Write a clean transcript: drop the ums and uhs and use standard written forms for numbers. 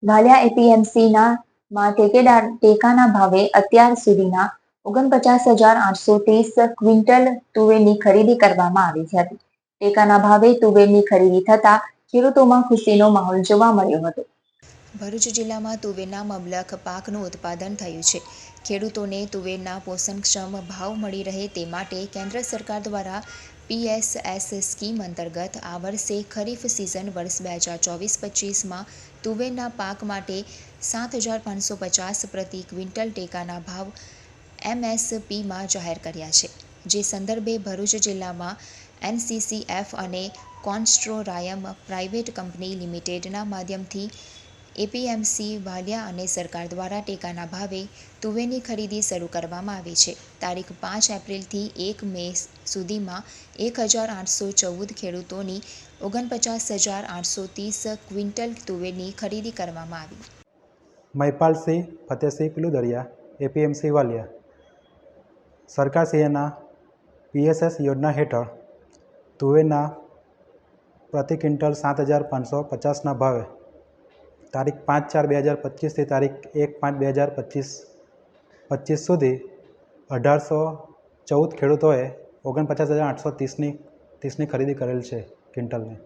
વાલિયા એપીએમસીમાં ટેકાના ભાવે અત્યાર સુધીના 49,830 ક્વિન્ટલ તુવેરની ખરીદી કરવામાં આવી હતી. ટેકાના ભાવે તુવેરની ખરીદી થતાં ખેડૂતોમાં ખુશીનો માહોલ જોવા મળ્યો હતો. ભરૂચ જિલ્લામાં તુવેરના મબલખ પાકનું ઉત્પાદન થયું છે. ખેડૂતોને તુવેરના પોષણક્ષમ ભાવ મળી રહે તે માટે કેન્દ્ર સરકાર દ્વારા PSS સ્કીમ અંતર્ગત આ વર્ષે ખરીફ સિઝન વર્ષ 2024-25માં તુવેરના પાક માટે 7,550 પ્રતિ ક્વિન્ટલ ટેકાના ભાવ MSPમાં જાહેર કર્યા છે. જે સંદર્ભે ભરૂચ જિલ્લામાં NCCF અને કોન્સ્ટ્રોરાયમ પ્રાઇવેટ કંપની લિમિટેડના માધ્યમથી એપીએમસી વાલિયા અને સરકાર દ્વારા ટેકાના ભાવે તુવેરની ખરીદી શરૂ કરવામાં આવી છે. તારીખ 5 એપ્રિલથી 1 મે સુધીમાં 1,814 ખેડૂતોની 49,830 ક્વિન્ટલ તુવેરની ખરીદી કરવામાં આવી. મહિપાલસિંહ ફતેહસિંહ પિલુદરિયા, એપીએમસી વાલિયા. સરકારશ્રીના PSS યોજના હેઠળ તુવેરના પ્રતિ ક્વિન્ટલ 7,550ના ભાવે તારીખ 5/4/2025થી તારીખ 1/5/2025 સુધી 1,814 ખેડૂતોએ 49,830ની ખરીદી કરેલ છે ક્વિન્ટલની.